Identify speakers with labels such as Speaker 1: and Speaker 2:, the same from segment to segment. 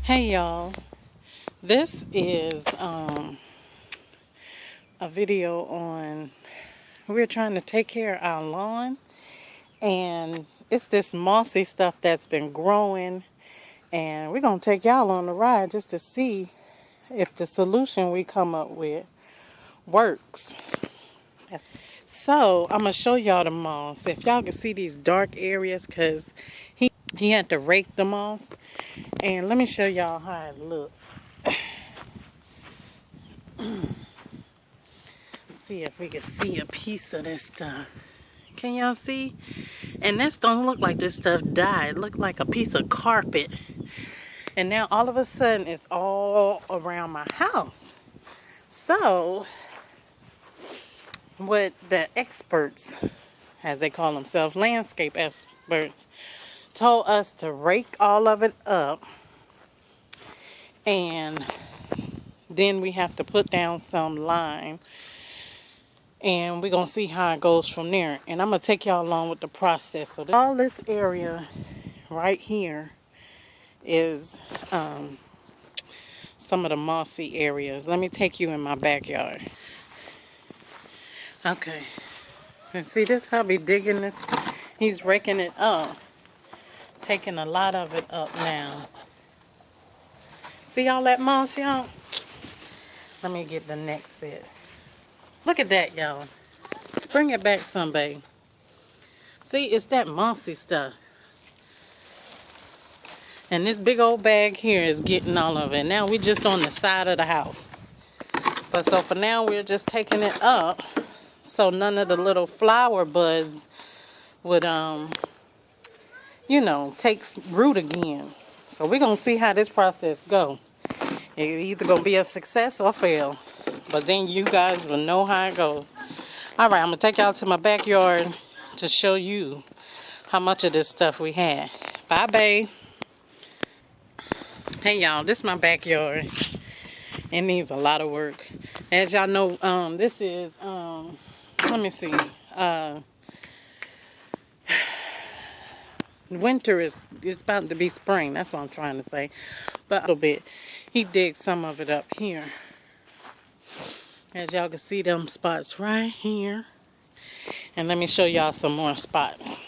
Speaker 1: Hey y'all, this is a video on we're trying to take care of our lawn, and it's this mossy stuff that's been growing, and we're gonna take y'all on the ride just to see if the solution we come up with works. So I'm gonna show y'all the moss. If y'all can see these dark areas, cause he had to rake the moss, and let me show y'all how it looks. See if we can see a piece of this stuff. Can y'all see? And this don't look like this stuff died. It looked like a piece of carpet. And now all of a sudden it's all around my house. So what the experts, as they call themselves, landscape experts, told us to rake all of it up, and then we have to put down some lime, and we're gonna see how it goes from there. And I'm gonna take y'all along with the process. So all this area right here is some of the mossy areas. Let me take you in my backyard. Okay, and see this hubby digging this, he's raking it up, taking a lot of it up now. See all that moss, y'all? Let me get the next set. Look at that, y'all. Bring it back some, babe. See, it's that mossy stuff. And this big old bag here is getting all of it. Now we just on the side of the house. But so for now, we're just taking it up so none of the little flower buds would, take root again. So we're going to see how this process go. It's either going to be a success or fail. But then you guys will know how it goes. All right, I'm going to take y'all to my backyard to show you how much of this stuff we had. Bye, babe. Hey, y'all, this is my backyard. It needs a lot of work. As y'all know, this is, let me see. Winter is about to be spring. That's what I'm trying to say. But a little bit. He digged some of it up here. As y'all can see them spots right here. And let me show y'all some more spots.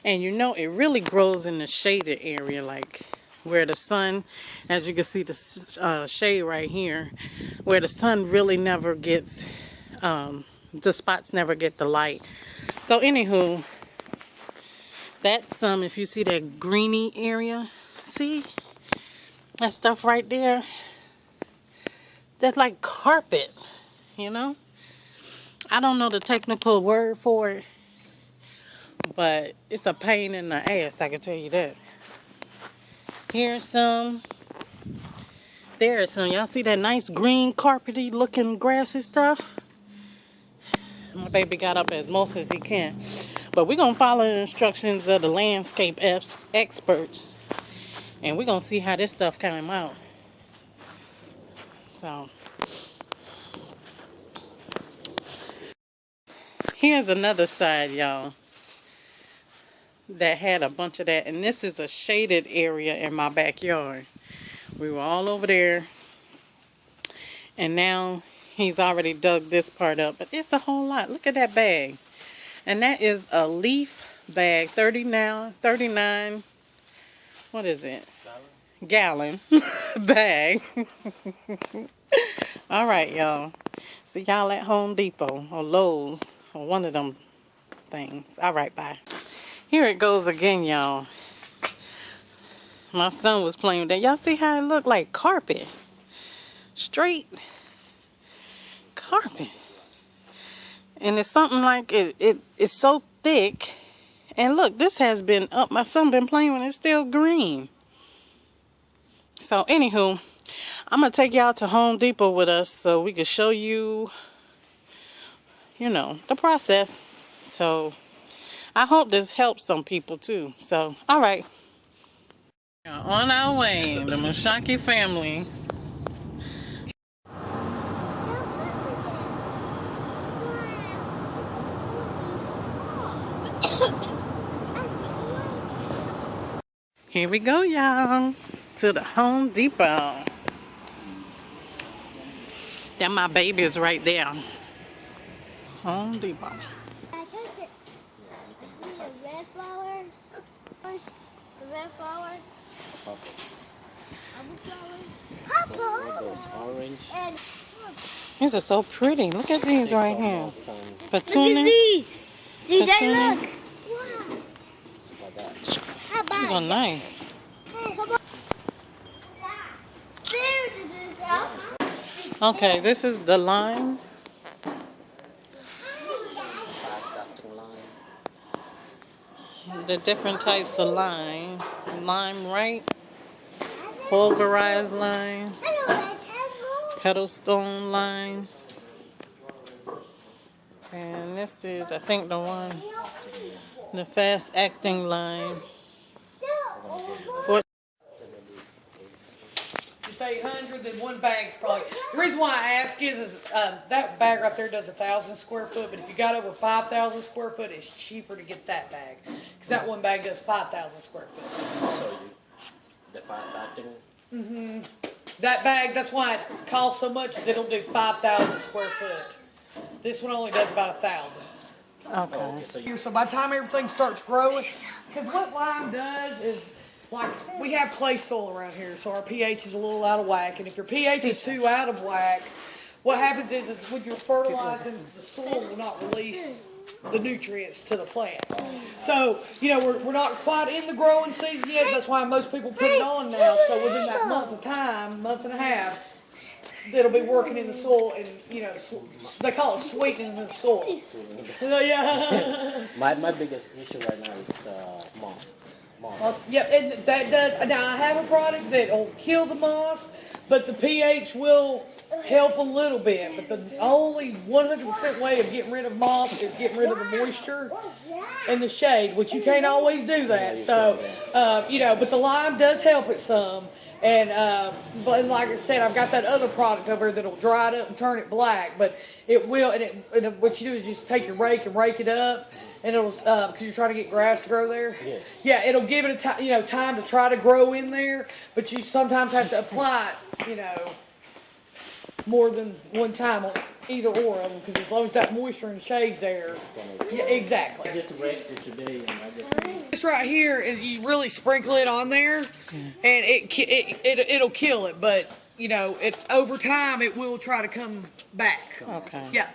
Speaker 1: And you know, it really grows in the shaded area, like where the sun, as you can see the shade right here, where the sun really never gets, the spots never get the light. So anywho, that's some, if you see that greeny area, see that stuff right there? That's like carpet, you know? I don't know the technical word for it, but it's a pain in the ass, I can tell you that. Here's some. There's some. Y'all see that nice green carpety looking grassy stuff? My baby got up as most as he can. But we're going to follow the instructions of the landscape experts. And we're going to see how this stuff came out. So, here's another side, y'all, that had a bunch of that. And this is a shaded area in my backyard. We were all over there. And now he's already dug this part up. But it's a whole lot. Look at that bag. And that is a leaf bag. 39, what is it? Gallon bag. All right, y'all. See y'all at Home Depot or Lowe's or one of them things. All right, bye. Here it goes again, y'all. My son was playing with that. Y'all see how it looked like carpet? Straight carpet. And it's something like it's so thick. And look, this has been up. My son been playing with it. It's still green. So anywho, I'm going to take y'all to Home Depot with us so we can show you, the process. So I hope this helps some people too. So, all right. On our way, the Mushaki family. Here we go, y'all, to the Home Depot. Then my baby is right there. Home Depot.
Speaker 2: I touched it. The red flowers. The red flowers. Apple flowers.
Speaker 3: Those orange.
Speaker 2: And
Speaker 1: These are so pretty. Look at these right here.
Speaker 2: look at
Speaker 1: Petunia.
Speaker 2: these. See that?
Speaker 1: Petunia.
Speaker 2: Look. Wow.
Speaker 3: It's like that.
Speaker 2: How about
Speaker 1: These are nice.
Speaker 2: Hey, come on. There it is.
Speaker 1: Okay, this is the lime.
Speaker 3: Fast acting line.
Speaker 1: The different types of lime. Lime right. Pulverized lime. Pedalstone lime. And this is, I think, the fast acting lime.
Speaker 4: Just 800, then one bag's probably. The reason why I ask is that bag right there does 1,000 square foot, but if you got over 5,000 square foot, it's cheaper to get that bag because that one bag does 5,000 square foot.
Speaker 3: So the fast acting.
Speaker 4: That bag, that's why it costs so much, is it'll do 5,000 square foot. This one only does about 1,000.
Speaker 1: Okay.
Speaker 3: So you
Speaker 4: So by the time everything starts growing, because what lime does is, like, we have clay soil around here, so our pH is a little out of whack. And if your pH is too out of whack, what happens is when you're fertilizing, the soil will not release the nutrients to the plant. So, you know, we're not quite in the growing season yet. That's why most people put it on now. So within that month of time, month and a half, it'll be working in the soil, and you know, they call it sweetening the soil. So, yeah.
Speaker 3: my biggest issue right now is moss.
Speaker 4: Yeah, and that does. Now I have a product that'll kill the moss, but the pH will help a little bit. But the only 100% way of getting rid of moss is getting rid of the moisture and the shade, which you can't always do that. So, you know, but the lime does help it some. And but like I said, I've got that other product over there that'll dry it up and turn it black. But it will, and what you do is just take your rake and rake it up, and it'll because you're trying to get grass to grow there.
Speaker 3: Yes.
Speaker 4: Yeah, it'll give it time to try to grow in there. But you sometimes have to apply it, more than one time on either or of them, because as long as that moisture and shade's there. Yeah, exactly.
Speaker 3: I just raked it today and I just.
Speaker 4: This right here is you really sprinkle it on there, and it'll kill it. But over time it will try to come back.
Speaker 1: Okay.
Speaker 4: Yeah.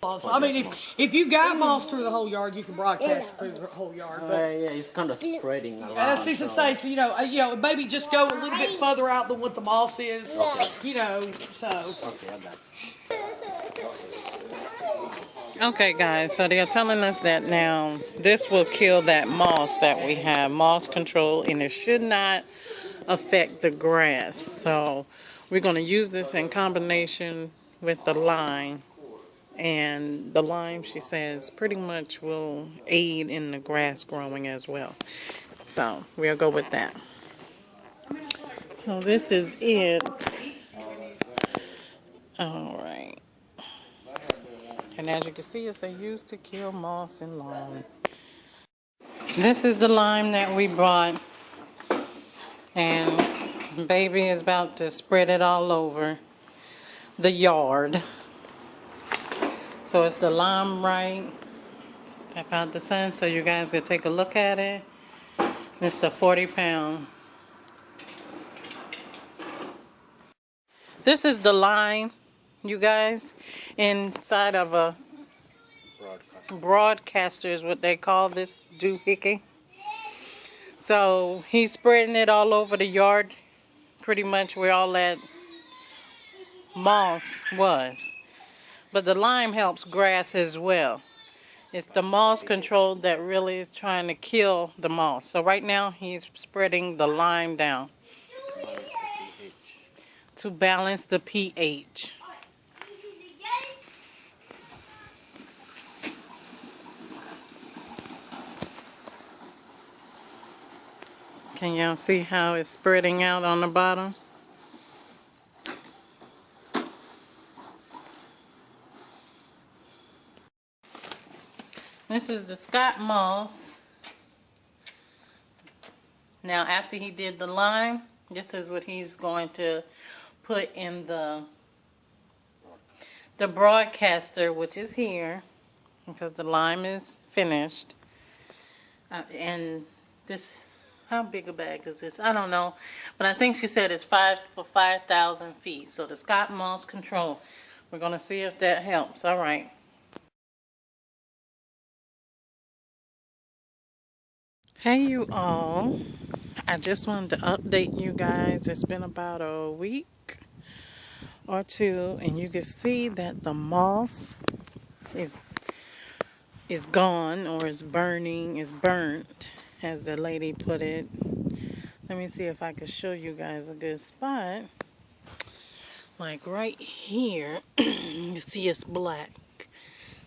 Speaker 4: So, I mean, if you've got moss through the whole yard, you can broadcast it through the whole yard. But
Speaker 3: Yeah, it's kind of spreading around.
Speaker 4: that's just to say, so maybe just go a little bit further out than what the moss is. So.
Speaker 3: Okay, I got it.
Speaker 1: Okay, guys, so they're telling us that now this will kill that moss that we have, moss control, and it should not affect the grass. So we're going to use this in combination with the lime. And the lime, she says, pretty much will aid in the grass growing as well. So we'll go with that. So this is it. All right. And as you can see, it's used to kill moss and lawn. This is the lime that we bought. And baby is about to spread it all over the yard. So it's the lime right. Step out the sun so you guys can take a look at it. It's the 40-pound. This is the lime, you guys, inside of a broadcaster is what they call this doohickey. So he's spreading it all over the yard, pretty much where all that moss was. But the lime helps grass as well. It's the moss control that really is trying to kill the moss. So right now he's spreading the lime down to balance the pH. Can y'all see how it's spreading out on the bottom? This is the Scott moss. Now after he did the lime, this is what he's going to put in the broadcaster, which is here, because the lime is finished. And this, how big a bag is this? I don't know, but I think she said it's 5,000 feet. So the Scott Moss Control, we're gonna see if that helps. All right. Hey you all, I just wanted to update you guys. It's been about a week or two, and you can see that the moss is gone, or is burning, is burnt, as the lady put it. Let me see if I can show you guys a good spot. Like right here, you see it's black.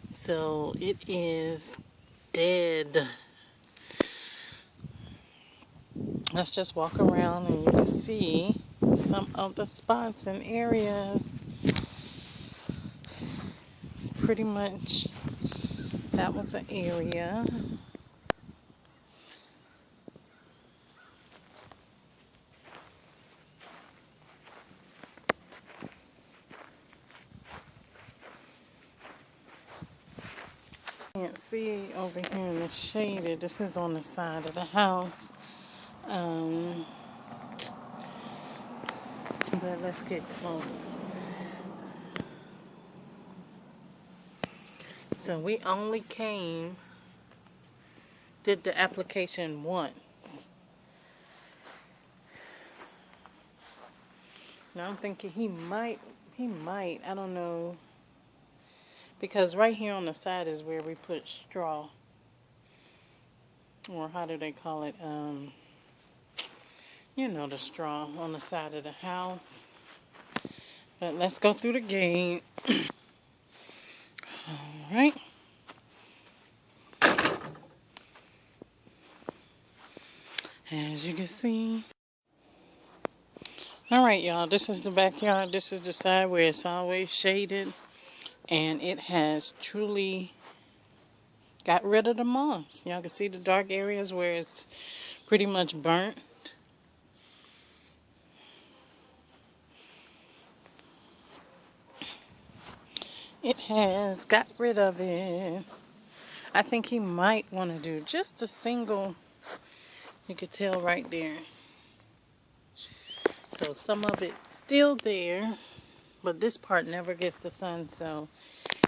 Speaker 1: So it is dead. Let's just walk around and you can see some of the spots and areas. It's pretty much, that was an area. Can't see over here in the shaded. This is on the side of the house. But let's get close. So we only did the application once. Now I'm thinking he might, I don't know. Because right here on the side is where we put straw. Or how do they call it? You know, the straw on the side of the house. But let's go through the gate. Alright. As you can see. Alright, y'all. This is the backyard. This is the side where it's always shaded. And it has truly got rid of the moss. Y'all can see the dark areas where it's pretty much burnt. It has got rid of it. I think he might want to do just a single, you could tell right there. So some of it's still there, but this part never gets the sun. So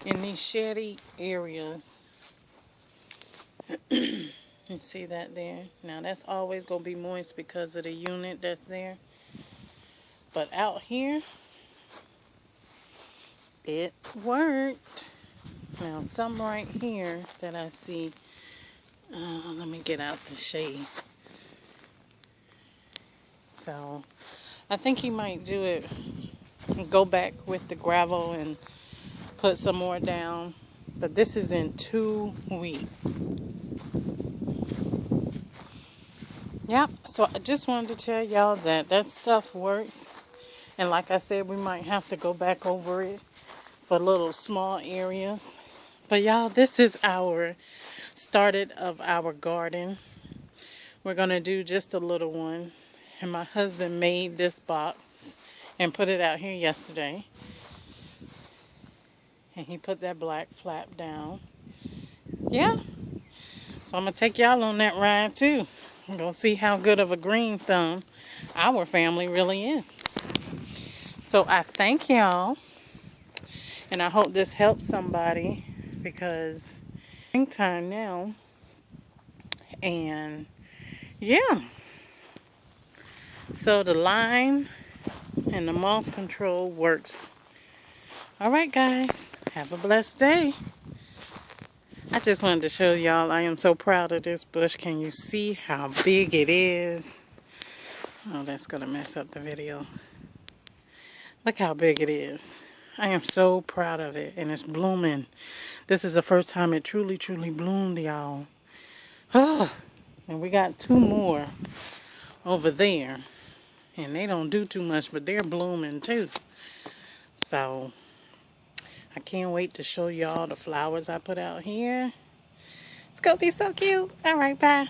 Speaker 1: in these shady areas, you see that there? Now that's always going to be moist because of the unit that's there. But out here, it worked. Now some right here that I see, let me get out the shade. So I think he might do it and go back with the gravel and put some more down. But this is in 2 weeks. Yep, so I just wanted to tell y'all that that stuff works. And like I said, we might have to go back over it for little small areas. But y'all, this is our started of our garden. We're going to do just a little one. And my husband made this box and put it out here yesterday. And he put that black flap down. Yeah. So I'm going to take y'all on that ride too. I'm going to see how good of a green thumb our family really is. So I thank y'all. And I hope this helps somebody, because springtime now. And yeah. So the lime and the moss control works. Alright guys, have a blessed day. I just wanted to show y'all I am so proud of this bush. Can you see how big it is? Oh, that's going to mess up the video. Look how big it is. I am so proud of it, and it's blooming. This is the first time it truly bloomed, y'all. Oh, and we got 2 more over there. And they don't do too much, but they're blooming too. So I can't wait to show y'all the flowers I put out here. It's gonna be so cute. All right, bye.